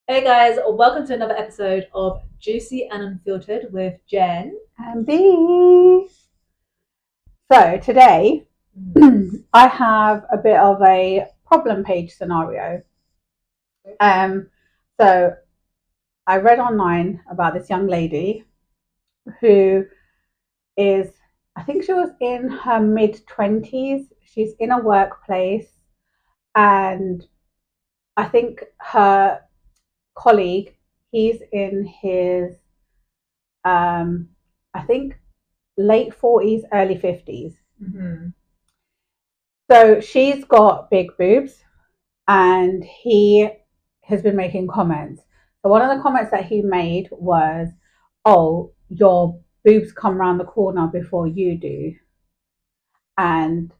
Hey guys, welcome to another episode of Juicy and Unfiltered with Jen and B. So today I have a bit of a problem page scenario. Um, so I read online about this young lady who is, I think she was in her mid-20s. She's in a workplace, and I think her colleague, he's in his, I think late 40s, early 50s. Mm-hmm. So she's got big boobs, and he has been making comments. So one of the comments that he made was, "Oh, your boobs come around the corner before you do," and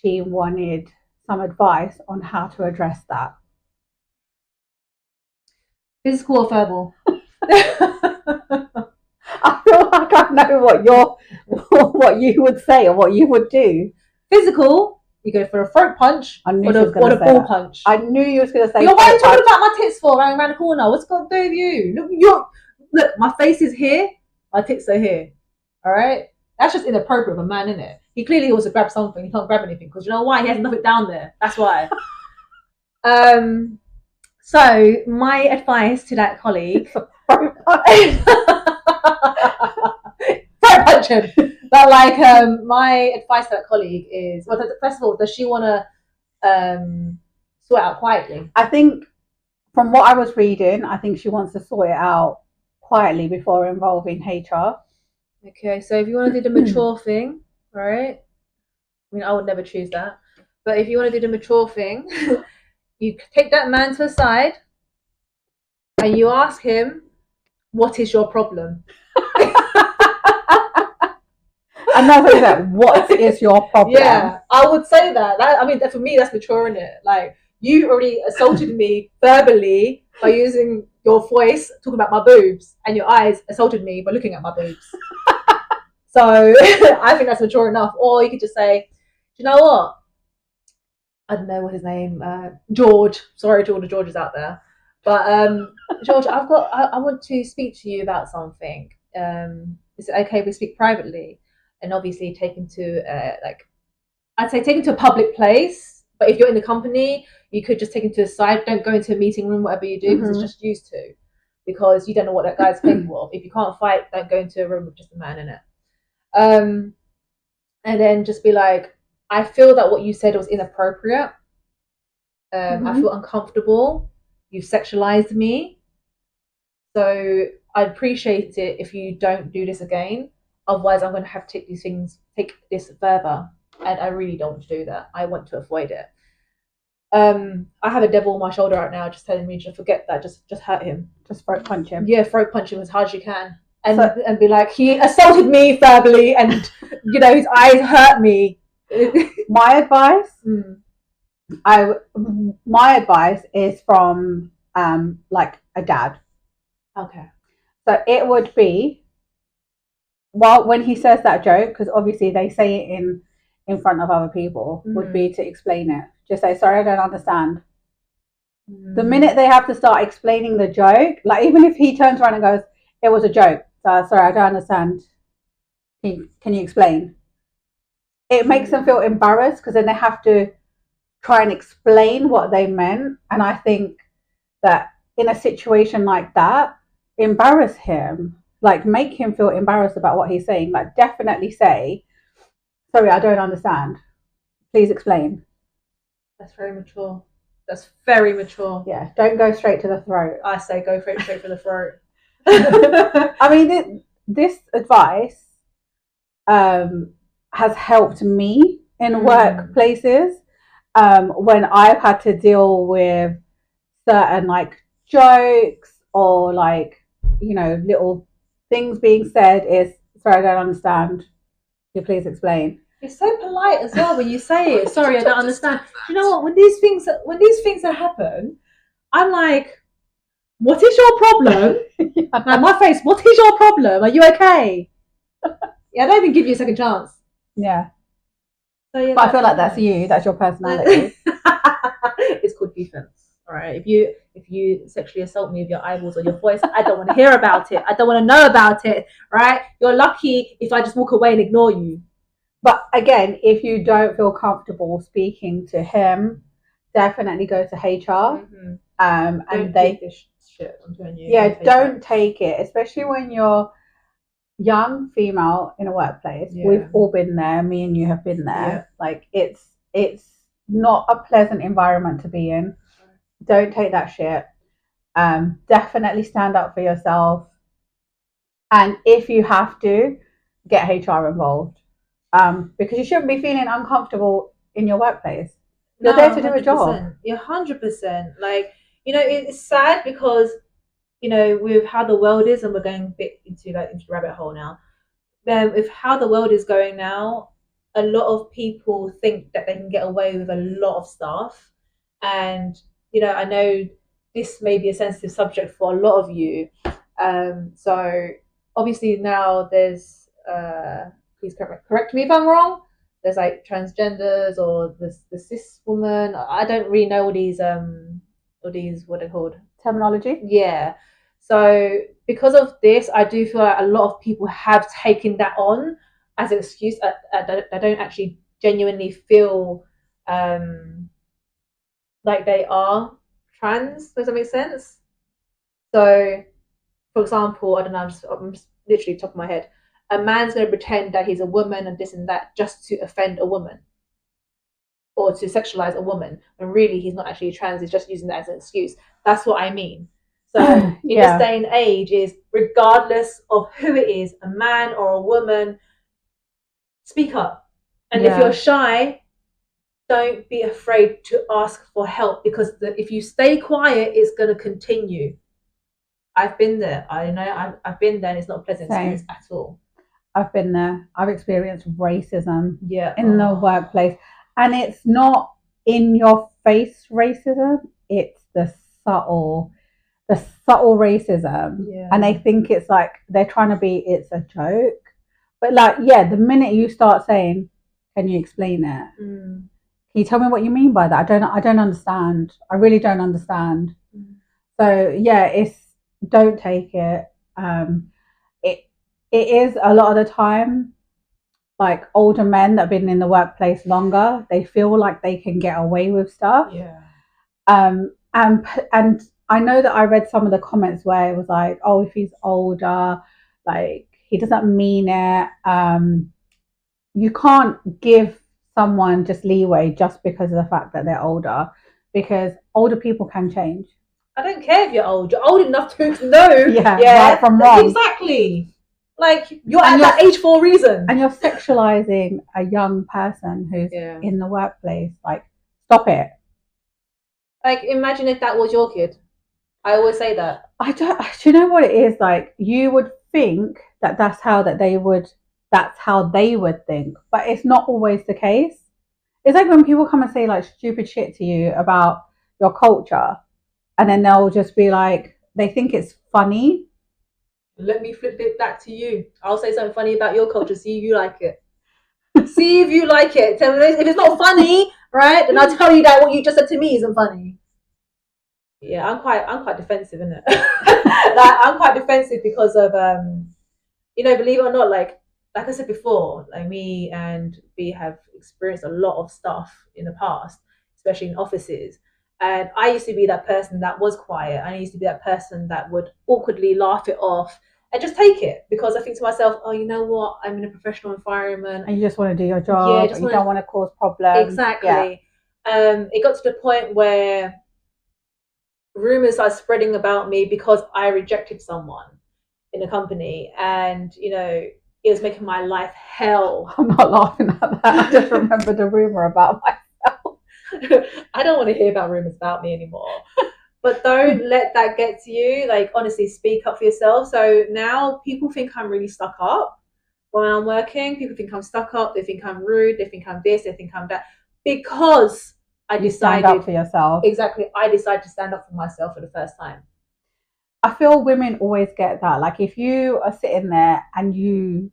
she wanted some advice on how to address that. Physical or verbal? I feel like I know what you would say or what you would do. Physical, you go for a throat punch or a ball punch. I knew you was going to say. Why are you talking about my tits for around the corner? What's got to do with you? Look, my face is here, my tits are here. All right, that's just inappropriate of a man, isn't it? He clearly wants to grab something. He can't grab anything because you know why? He has nothing down there. That's why. So my advice to that colleague. Throat punch him. But my advice to that colleague is, well, first of all, does she want to sort it out quietly? I think from what I was reading, I think she wants to sort it out quietly before involving HR. Okay, so if you want to do the mature thing, right? I mean, I would never choose that. But if you want to do the mature thing, you take that man to the side and you ask him, what is your problem? And that's like that. What is your problem? Yeah, I would say that. I mean, for me, that's mature, isn't it? Like, you already assaulted me verbally by using your voice talking about my boobs, and your eyes assaulted me by looking at my boobs. So I think that's mature enough. Or you could just say, you know what? I don't know what his name. George. Sorry to all the Georges out there, but George, I want to speak to you about something. Is it okay if we speak privately? And obviously taken to I'd say taken to a public place. But if you're in the company, you could just take him to the side. Don't go into a meeting room, whatever you do, because it's just used to. Because you don't know what that guy's capable of. If you can't fight, don't go into a room with just a man in it. And then just be like, I feel that what you said was inappropriate. I feel uncomfortable. You sexualized me. So I'd appreciate it if you don't do this again. Otherwise, I'm going to have to take this further. And I really don't want to do that. I want to avoid it. I have a devil on my shoulder right now, just telling me to forget that. Just hurt him. Just throat punch him. Yeah, throat punch him as hard as you can. And be like, he assaulted me verbally, and his eyes hurt me. My advice, my advice is from like a dad. Okay. So it would be, well, when he says that joke, because obviously they say it in front of other people, would be to explain it. Just say, sorry, I don't understand. The minute they have to start explaining the joke, like even if he turns around and goes, it was a joke, so sorry, I don't understand. Can you explain? It makes them feel embarrassed because then they have to try and explain what they meant. And I think that in a situation like that, embarrass him, like make him feel embarrassed about what he's saying. Like definitely say, sorry, I don't understand. Please explain. That's very mature. That's very mature. Yeah, don't go straight to the throat. I say go straight for the throat. I mean, this advice has helped me in workplaces when I've had to deal with certain like jokes or like little things being said. Is sorry, I don't understand. Can you please explain? It's so polite as well when you say it. Sorry, I don't understand. You know what? When these things happen, I'm like, what is your problem? Like my face, what is your problem? Are you okay? Yeah, I don't even give you a second chance. Yeah. So, yeah, but I feel like that's you. That's your personality. It's called defense. All right, if you sexually assault me with your eyeballs or your voice, I don't want to hear about it. I don't want to know about it. Right? You're lucky if I just walk away and ignore you. But again, if you don't feel comfortable speaking to him, definitely go to HR. Mm-hmm. And Don't they take this shit. I'm telling you. yeah, don't take it, especially when you're young female in a workplace. Yeah. We've all been there. Me and you have been there. Yeah. Like it's not a pleasant environment to be in. Don't take that shit. Definitely stand up for yourself. And if you have to, get HR involved. Because you shouldn't be feeling uncomfortable in your workplace. You're there to do a job. You're 100%. Like, you know, it's sad because, you know, with how the world is, and we're going a bit into the rabbit hole now. Then with how the world is going now, a lot of people think that they can get away with a lot of stuff. And, you know, I know this may be a sensitive subject for a lot of you. So obviously now there's please correct me if I'm wrong. There's like transgenders or the cis woman. I don't really know all these what they're called. Terminology. Yeah. So because of this, I do feel like a lot of people have taken that on as an excuse. I don't actually genuinely feel like they are trans. Does that make sense? So, for example, I don't know. I'm just literally top of my head. A man's going to pretend that he's a woman and this and that just to offend a woman or to sexualize a woman, when really he's not actually trans. He's just using that as an excuse. That's what I mean. So in this day and age, is regardless of who it is, a man or a woman, speak up. And if you're shy, don't be afraid to ask for help, because if you stay quiet, it's going to continue. I've been there. I know I've been there, and it's not a pleasant experience at all. I've been there. I've experienced racism in the workplace. And it's not in your face racism, it's the subtle racism. And they think it's like they're trying to be, it's a joke. But like, the minute you start saying, can you explain it? Can you tell me what you mean by that? I don't understand. I really don't understand. So it's, don't take it. It is a lot of the time, like older men that have been in the workplace longer, they feel like they can get away with stuff. And I know that I read some of the comments where it was like, oh, if he's older, like he doesn't mean it. You can't give someone just leeway just because of the fact that they're older, because older people can change. I don't care if you're old. You're old enough to know. Right from wrong. Exactly. Like, you're at that age for a reason. And you're sexualizing a young person who's in the workplace. Like, stop it. Like, imagine if that was your kid. I always say that. Do you know what it is? Like, you would think that that's how they would think, but it's not always the case. It's like when people come and say like stupid shit to you about your culture, and then they'll just be like, they think it's funny. Let me flip it back to you. I'll say something funny about your culture. See if you like it. See if you like it. Tell me if it's not funny, right? Then I'll tell you that what you just said to me isn't funny. Yeah, I'm quite defensive, innit? Like, I'm quite defensive because of you know, believe it or not, like I said before, like me and B have experienced a lot of stuff in the past, especially in offices. And I used to be that person that was quiet. I used to be that person that would awkwardly laugh it off and just take it, because I think to myself, oh, you know what? I'm in a professional environment. And you just want to do your job. You don't want to cause problems. Exactly. Yeah. It got to the point where rumors are spreading about me because I rejected someone in a company. And, you know, it was making my life hell. I'm not laughing at that. I just remember the rumor about myself. I don't want to hear about rumors about me anymore. But don't let that get to you. Like, honestly, speak up for yourself. So now people think I'm really stuck up when I'm working. People think I'm stuck up. They think I'm rude. They think I'm this. They think I'm that. Because I decided... Stand up for yourself. Exactly. I decided to stand up for myself for the first time. I feel women always get that. Like, if you are sitting there and you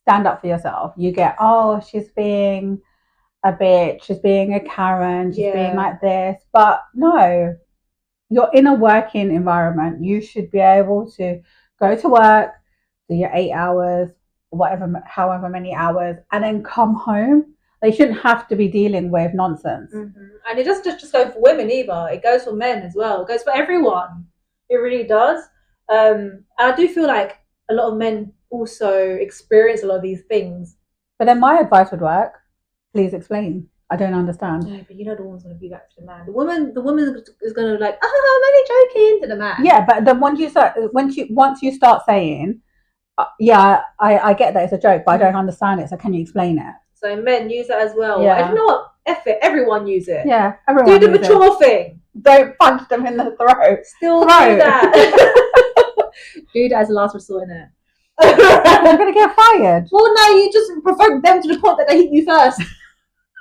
stand up for yourself, you get, oh, she's being a bitch, she's being a Karen, she's being like this. But no, you're in a working environment. You should be able to go to work, do your 8 hours, whatever, however many hours, and then come home. They shouldn't have to be dealing with nonsense. And it doesn't just go for women either. It goes for men as well. It goes for everyone. It really does. And I do feel like a lot of men also experience a lot of these things. But then my advice would work. Please explain. I don't understand. No, but you know the woman's gonna be back to the man. The woman is gonna be like, I'm only joking to the man. Yeah, but then once you start saying, I get that it's a joke, but I don't understand it. So can you explain it? So men use it as well. Yeah. And you know what? F it. Everyone use it. Yeah, everyone. Do the mature thing. Don't punch them in the throat. Still do that. Do that as a last resort, innit? They're gonna get fired. Well, no, you just provoke them to the point that they hit you first.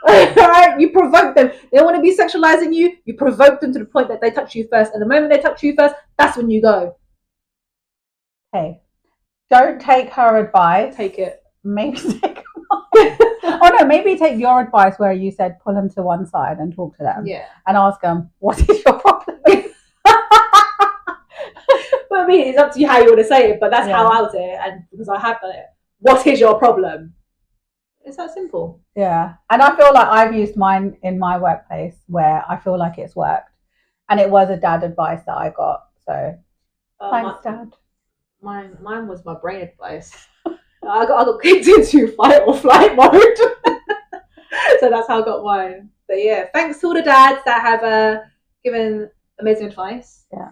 Alright, you provoke them. They don't want to be sexualizing you. You provoke them to the point that they touch you first, and the moment they touch you first, that's when you go. Hey, don't take her advice. Take it. Maybe take oh no, maybe take your advice where you said pull them to one side and talk to them. Yeah. And ask them, what is your problem? Well, I mean, it's up to you how you want to say it, but that's how I would say it, and because I have done it. What is your problem? It's that simple. Yeah. And I feel like I've used mine in my workplace where I feel like it's worked. And it was a dad advice that I got. So thanks, Dad. Mine was my brain advice. I got kicked into fight or flight mode. So that's how I got mine. But yeah, thanks to all the dads that have given amazing advice. Yeah.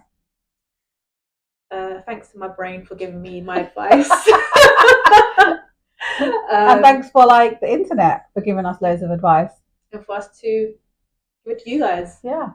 Thanks to my brain for giving me my advice. And thanks for the internet for giving us loads of advice. And for us to give it to you guys. Yeah.